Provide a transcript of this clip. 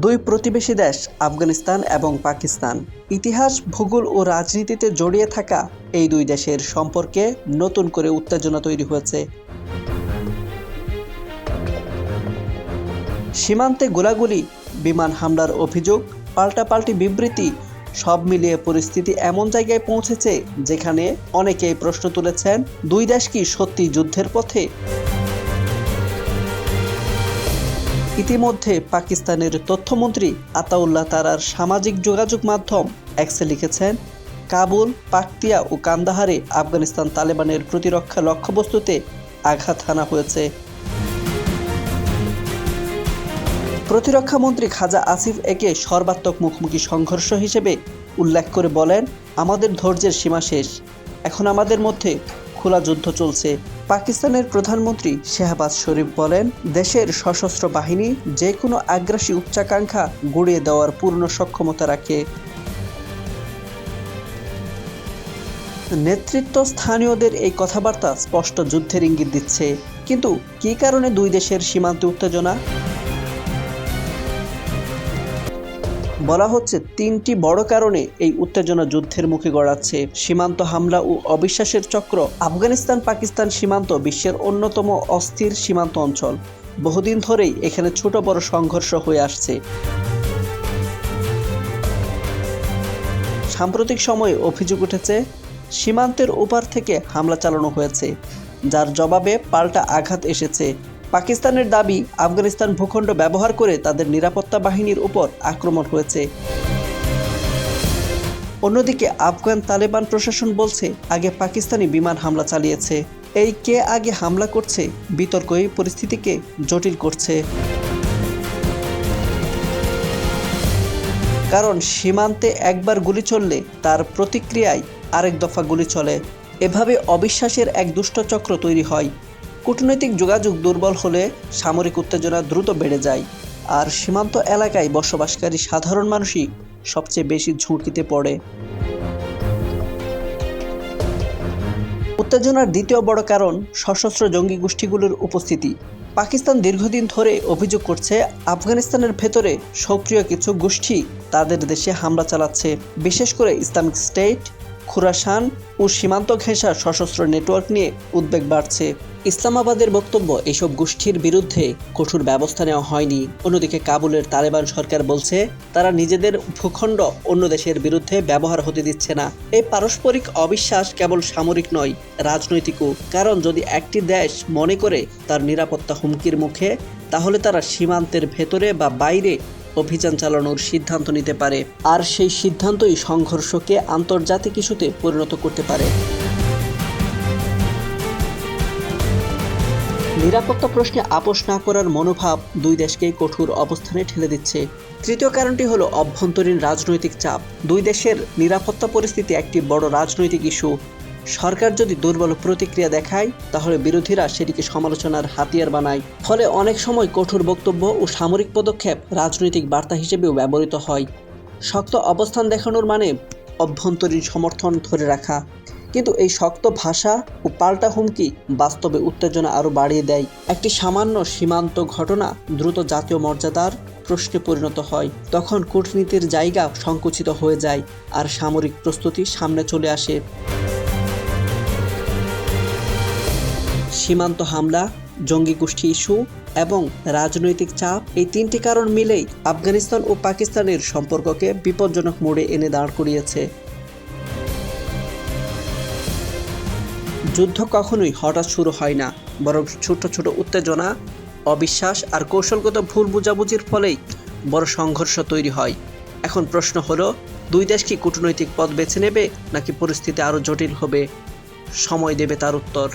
দুই প্রতিবেশী দেশ আফগানিস্তান এবং পাকিস্তান। ইতিহাস, ভূগোল ও রাজনীতিতে জড়িয়ে থাকা এই দুই দেশের সম্পর্কে নতুন করে উত্তেজনা তৈরি হয়েছে। সীমান্তে গোলাগুলি, বিমান হামলার অভিযোগ, পাল্টাপাল্টি বিবৃতি, সব মিলিয়ে পরিস্থিতি এমন জায়গায় পৌঁছেছে যেখানে অনেকেই প্রশ্ন তুলেছেন, দুই দেশ কি সত্যি যুদ্ধের পথে? ইতিমধ্যে পাকিস্তানের তথ্যমন্ত্রী আতাউল্লাহ তারার সামাজিক যোগাযোগ মাধ্যম এক্সে লিখেছেন, কাবুল, পাকতিয়া ও কান্দাহারে আফগানিস্তান তালেবানের প্রতিরক্ষা লক্ষ্যবস্তুতে আঘাত হানা হয়েছে। প্রতিরক্ষামন্ত্রী খাজা আসিফ একে সর্বাত্মক মুখোমুখি সংঘর্ষ হিসেবে উল্লেখ করে বলেন, আমাদের ধৈর্যের সীমা শেষ, এখন আমাদের মধ্যে খোলা যুদ্ধ চলছে। পাকিস্তানের প্রধানমন্ত্রী শেহবাজ শরীফ বলেন, দেশের সশস্ত্র বাহিনী যে কোনো আগ্রাসী উচ্চাকাঙ্ক্ষা গুড়িয়ে দেওয়ার পূর্ণ সক্ষমতা রাখে। নেতৃত্ব স্থানীয়দের এই কথাবার্তা স্পষ্ট যুদ্ধের ইঙ্গিত দিচ্ছে। কিন্তু কী কারণে দুই দেশের সীমান্তে উত্তেজনা? বলা হচ্ছে তিনটি বড় কারণে এই উত্তেজনা যুদ্ধের মুখে গড়াচ্ছে। সীমান্ত হামলা ও অবিশ্বাসের চক্র। আফগানিস্তান পাকিস্তান সীমান্ত বিশ্বের অন্যতম অস্থির সীমান্ত অঞ্চল। বহুদিন ধরেই এখানে ছোট বড় সংঘর্ষ হয়ে আসছে। সাম্প্রতিক সময়ে অভিযোগ উঠেছে সীমান্তের ওপার থেকে হামলা চালানো হয়েছে, যার জবাবে পাল্টা আঘাত এসেছে। পাকিস্তানের দাবি, আফগানিস্তান ভূখণ্ড ব্যবহার করে তাদের নিরাপত্তা বাহিনীর উপর আক্রমণ হয়েছে। অন্যদিকে আফগান তালেবান প্রশাসন বলছে, আগে পাকিস্তানি বিমান হামলা চালিয়েছে। এই কে আগে হামলা করছে বিতর্কই পরিস্থিতিকে জটিল করছে। কারণ সীমান্তে একবার গুলি চললে তার প্রতিক্রিয়ায় আরেক দফা গুলি চলে। এভাবে অবিশ্বাসের এক দুষ্ট চক্র তৈরি হয়। কূটনৈতিক যোগাযোগ দুর্বল হলে সামরিক উত্তেজনা দ্রুত বেড়ে যায়, আর সীমান্ত এলাকায় বসবাসকারী সাধারণ মানুষই সবচেয়ে বেশি ঝুঁকিতে পড়ে। উত্তেজনার দ্বিতীয় বড় কারণ সশস্ত্র জঙ্গি গোষ্ঠীগুলোর উপস্থিতি। পাকিস্তান দীর্ঘদিন ধরে অভিযোগ করছে, আফগানিস্তানের ভেতরে সক্রিয় কিছু গোষ্ঠী তাদের দেশে হামলা চালাচ্ছে। বিশেষ করে ইসলামিক স্টেট, খুরাসান ও সীমান্ত ঘেঁষা সশস্ত্র নেটওয়ার্ক নিয়ে উদ্বেগ বাড়ছে। ইসলামাবাদের বক্তব্য, এসব গোষ্ঠীর বিরুদ্ধে কঠোর ব্যবস্থা নেওয়া হয়নি। অন্যদিকে কাবুলের তালেবান সরকার বলছে, তারা নিজেদের ভূখণ্ড অন্য দেশের বিরুদ্ধে ব্যবহার হতে দিচ্ছে না। এই পারস্পরিক অবিশ্বাস কেবল সামরিক নয়, রাজনৈতিকও। কারণ যদি একটি দেশ মনে করে তার নিরাপত্তা হুমকির মুখে, তাহলে তারা সীমান্তের ভেতরে বা বাইরে অভিযান চালানোর সিদ্ধান্ত নিতে পারে, আর সেই সিদ্ধান্তই সংঘর্ষকে আন্তর্জাতিক ইস্যুতে পরিণত করতে পারে। নিরাপত্তা প্রশ্নে আপোষ না করার মনোভাব দুই দেশকেই কঠোর অবস্থানে ঠেলে দিচ্ছে। তৃতীয় কারণটি হলো অভ্যন্তরীণ রাজনৈতিক চাপ। দুই দেশের নিরাপত্তা পরিস্থিতি একটি বড় রাজনৈতিক ইস্যু। সরকার যদি দুর্বল প্রতিক্রিয়া দেখায়, তাহলে বিরোধীরা সেটিকে সমালোচনার হাতিয়ার বানায়। ফলে অনেক সময় কঠোর বক্তব্য ও সামরিক পদক্ষেপ রাজনৈতিক বার্তা হিসেবেও ব্যবহৃত হয়। শক্ত অবস্থান দেখানোর মানে অভ্যন্তরীণ সমর্থন ধরে রাখা। কিন্তু এই শক্ত ভাষা ও পাল্টা হুমকি বাস্তবে উত্তেজনা আরও বাড়িয়ে দেয়। একটি সামান্য সীমান্ত ঘটনা দ্রুত জাতীয় মর্যাদার প্রশ্নে পরিণত হয়। তখন কূটনীতির জায়গা সংকুচিত হয়ে যায়, আর সামরিক প্রস্তুতি সামনে চলে আসে। সীমান্ত হামলা, জঙ্গি গোষ্ঠী ইস্যু এবং রাজনৈতিক চাপ, এই তিনটি কারণ মিলেই আফগানিস্তান ও পাকিস্তানের সম্পর্ককে বিপজ্জনক মোড়ে এনে দাঁড় করিয়েছে। যুদ্ধ কখনোই হঠাৎ শুরু হয় না, বরং ছোট ছোট উত্তেজনা, অবিশ্বাস আর কৌশলগত ভুল বোঝাবুঝির ফলেই বড় সংঘর্ষ তৈরি হয়। এখন প্রশ্ন হলো, দুই দেশ কি কূটনৈতিক পথ বেছে নেবে, নাকি পরিস্থিতি আরও জটিল হবে? সময় দেবে তার উত্তর।